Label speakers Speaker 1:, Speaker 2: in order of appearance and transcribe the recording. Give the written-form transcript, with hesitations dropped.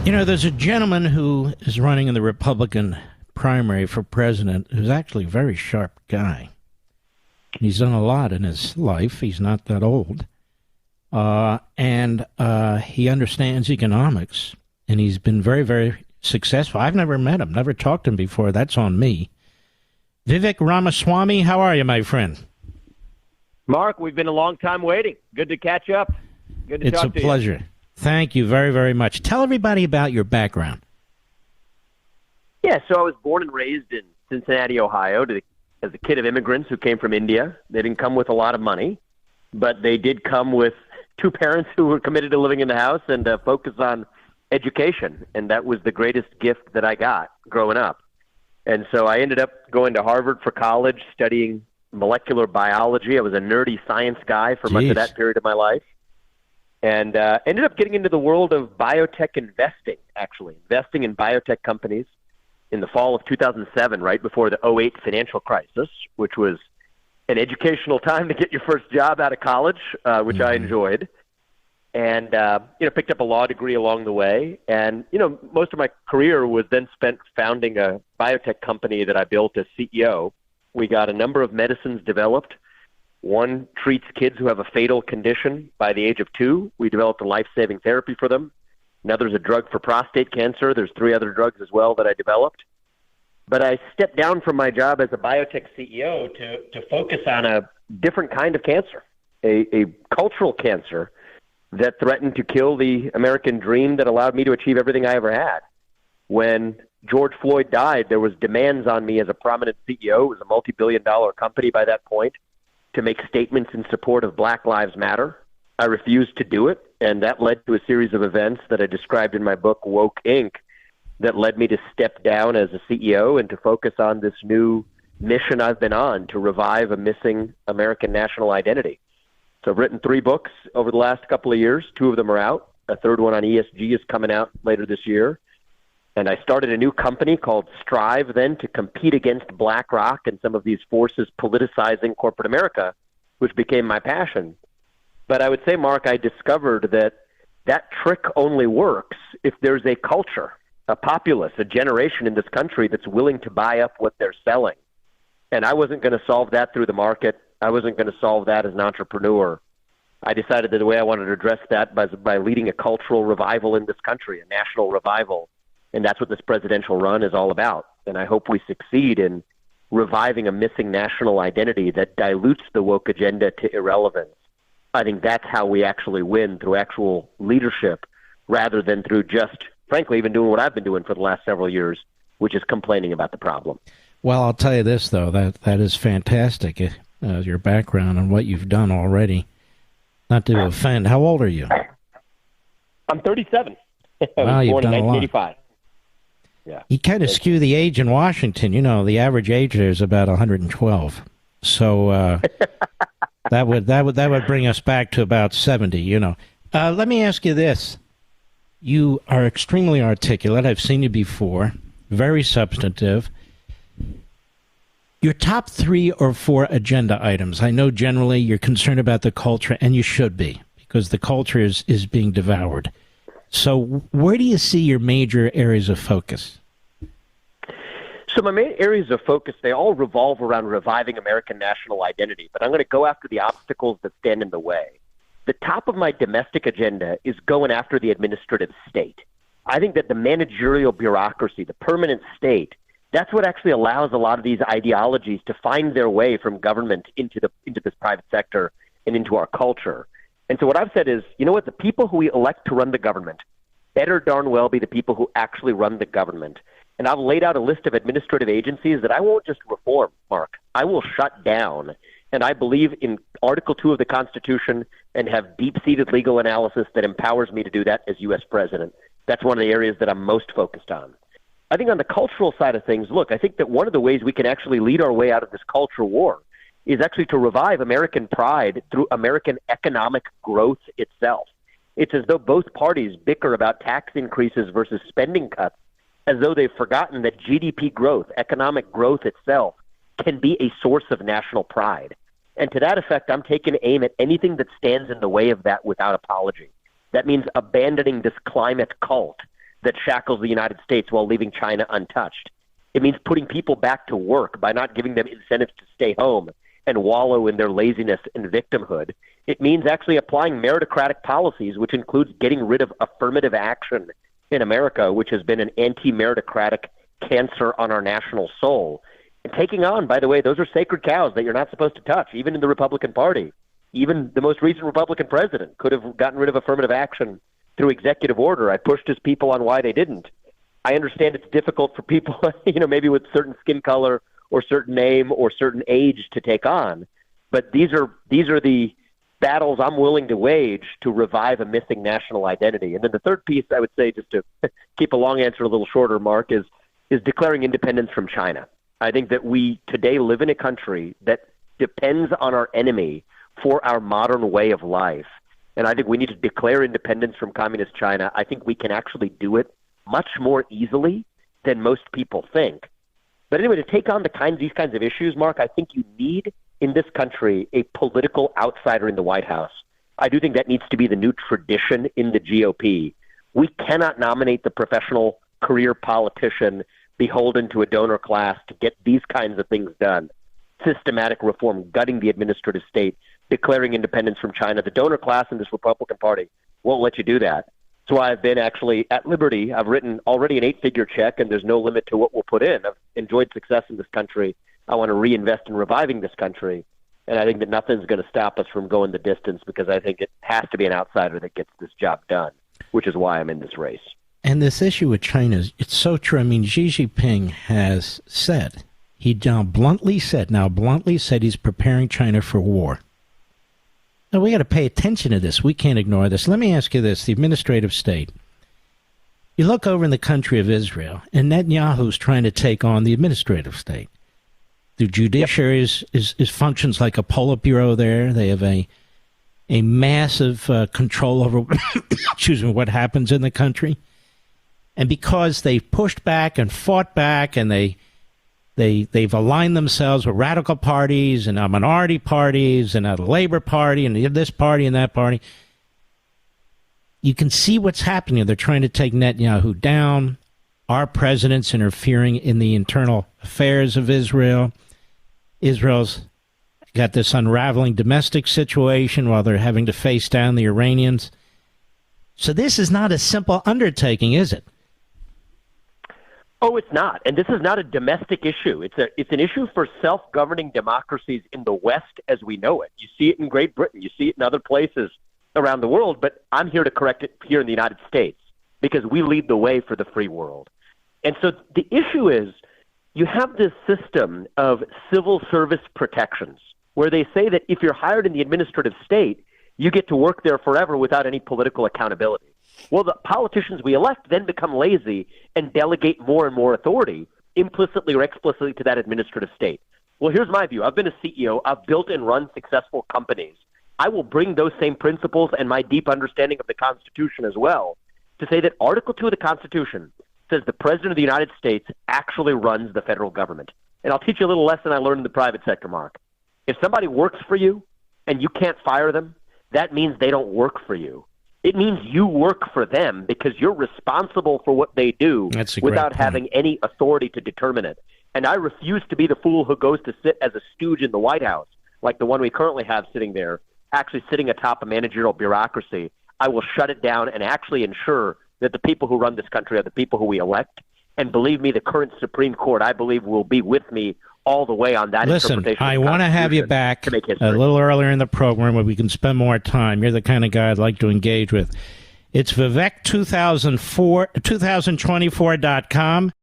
Speaker 1: You know, there's a gentleman who is running in the Republican primary for president who's actually a very sharp guy. He's done a lot in his life. He's not that old. And he understands economics, and he's been very, very successful. I've never met him, never talked to him before. That's on me. Vivek Ramaswamy, how are you, my friend?
Speaker 2: Mark, we've been a long time waiting. Good to catch up. Good to talk to you.
Speaker 1: It's a pleasure. Thank you very, very much. Tell everybody about your background.
Speaker 2: Yeah, so I was born and raised in Cincinnati, Ohio, as a kid of immigrants who came from India. They didn't come with a lot of money, but they did come with two parents who were committed to living in the house and focus on education, and that was the greatest gift that I got growing up. And so I ended up going to Harvard for college, studying molecular biology. I was a nerdy science guy for much of that period of my life. And ended up getting into the world of biotech investing, actually, investing in biotech companies in the fall of 2007, right before the '08 financial crisis, which was an educational time to get your first job out of college, which I enjoyed. And, picked up a law degree along the way. And, most of my career was then spent founding a biotech company that I built as CEO. We got a number of medicines developed. One treats kids who have a fatal condition by the age of 2. We developed a life-saving therapy for them. Another's a drug for prostate cancer. There's 3 other drugs as well that I developed. But I stepped down from my job as a biotech CEO to focus on a different kind of cancer, a cultural cancer that threatened to kill the American dream that allowed me to achieve everything I ever had. When George Floyd died, there was demands on me as a prominent CEO. It was a multi-billion-dollar company by that point, to make statements in support of Black Lives Matter. I refused to do it, and that led to a series of events that I described in my book, Woke Inc., that led me to step down as a CEO and to focus on this new mission I've been on to revive a missing American national identity. So I've written 3 books over the last couple of years. 2 of them are out. A third one on ESG is coming out later this year. And I started a new company called Strive then to compete against BlackRock and some of these forces politicizing corporate America, which became my passion. But I would say, Mark, I discovered that trick only works if there's a culture, a populace, a generation in this country that's willing to buy up what they're selling. And I wasn't going to solve that through the market. I wasn't going to solve that as an entrepreneur. I decided that the way I wanted to address that by leading a cultural revival in this country, a national revival. And that's what this presidential run is all about. And I hope we succeed in reviving a missing national identity that dilutes the woke agenda to irrelevance. I think that's how we actually win, through actual leadership, rather than through just, frankly, even doing what I've been doing for the last several years, which is complaining about the problem.
Speaker 1: Well, I'll tell you this, though, that is fantastic, your background and what you've done already. Not to offend, how old are you?
Speaker 2: I'm 37. I
Speaker 1: Wow,
Speaker 2: was
Speaker 1: you've
Speaker 2: born in
Speaker 1: done a lot.
Speaker 2: 1985. Yeah.
Speaker 1: You kind of skew the age in Washington. The average age there is about 112. So that would bring us back to about 70. Let me ask you this: you are extremely articulate. I've seen you before. Very substantive. Your top 3 or 4 agenda items. I know generally you're concerned about the culture, and you should be, because the culture is being devoured. So where do you see your major areas of focus?
Speaker 2: So my main areas of focus, they all revolve around reviving American national identity, but I'm going to go after the obstacles that stand in the way. The top of my domestic agenda is going after the administrative state. I think that the managerial bureaucracy, the permanent state, that's what actually allows a lot of these ideologies to find their way from government into this private sector and into our culture. And so what I've said is, you know what, the people who we elect to run the government better darn well be the people who actually run the government. And I've laid out a list of administrative agencies that I won't just reform, Mark. I will shut down. And I believe in Article 2 of the Constitution and have deep-seated legal analysis that empowers me to do that as U.S. president. That's one of the areas that I'm most focused on. I think on the cultural side of things, look, I think that one of the ways we can actually lead our way out of this culture war is actually to revive American pride through American economic growth itself. It's as though both parties bicker about tax increases versus spending cuts, as though they've forgotten that GDP growth, economic growth itself, can be a source of national pride. And to that effect, I'm taking aim at anything that stands in the way of that without apology. That means abandoning this climate cult that shackles the United States while leaving China untouched. It means putting people back to work by not giving them incentives to stay home and wallow in their laziness and victimhood. It means actually applying meritocratic policies, which includes getting rid of affirmative action in America, which has been an anti-meritocratic cancer on our national soul. And taking on, by the way, those are sacred cows that you're not supposed to touch, even in the Republican Party. Even the most recent Republican president could have gotten rid of affirmative action through executive order. I pushed his people on why they didn't. I understand it's difficult for people, maybe with certain skin color or certain name or certain age to take on. But these are the battles I'm willing to wage to revive a missing national identity. And then the third piece, I would say, just to keep a long answer a little shorter, Mark, is declaring independence from China. I think that we today live in a country that depends on our enemy for our modern way of life. And I think we need to declare independence from communist China. I think we can actually do it much more easily than most people think. But anyway, to take on these kinds of issues, Mark, I think you need in this country a political outsider in the White House. I do think that needs to be the new tradition in the GOP. We cannot nominate the professional career politician beholden to a donor class to get these kinds of things done. Systematic reform, gutting the administrative state, declaring independence from China. The donor class in this Republican Party won't let you do that. So I've been actually at liberty. I've written already an 8-figure check, and there's no limit to what we'll put in. I've enjoyed success in this country. I want to reinvest in reviving this country. And I think that nothing's going to stop us from going the distance, because I think it has to be an outsider that gets this job done, which is why I'm in this race.
Speaker 1: And this issue with China, it's so true. I mean, Xi Jinping has said, he now bluntly said he's preparing China for war. Now, we got to pay attention to this. We can't ignore this. Let me ask you this, the administrative state. You look over in the country of Israel, and Netanyahu's trying to take on the administrative state. The judiciary is functions like a Politburo there. They have a massive control over what happens in the country. And because they've pushed back and fought back, and they've aligned themselves with radical parties and minority parties and a Labor Party and this party and that party, you can see what's happening. They're trying to take Netanyahu down. Our president's interfering in the internal affairs of Israel. Israel's got this unraveling domestic situation while they're having to face down the Iranians. So this is not a simple undertaking, is it?
Speaker 2: Oh, it's not. And this is not a domestic issue. It's an issue for self-governing democracies in the West as we know it. You see it in Great Britain. You see it in other places around the world. But I'm here to correct it here in the United States because we lead the way for the free world. And so the issue is you have this system of civil service protections where they say that if you're hired in the administrative state, you get to work there forever without any political accountability. Well, the politicians we elect then become lazy and delegate more and more authority, implicitly or explicitly, to that administrative state. Well, here's my view. I've been a CEO. I've built and run successful companies. I will bring those same principles and my deep understanding of the Constitution as well to say that Article 2 of the Constitution says the President of the United States actually runs the federal government. And I'll teach you a little lesson I learned in the private sector, Mark. If somebody works for you and you can't fire them, that means they don't work for you. It means you work for them because you're responsible for what they do without having any authority to determine it. And I refuse to be the fool who goes to sit as a stooge in the White House, like the one we currently have sitting there, actually sitting atop a managerial bureaucracy. I will shut it down and actually ensure that the people who run this country are the people who we elect. And believe me, the current Supreme Court, I believe, will be with me all the way on that interpretation.
Speaker 1: Listen, I want to have you back a little earlier in the program where we can spend more time. You're the kind of guy I'd like to engage with. It's Vivek2024.com.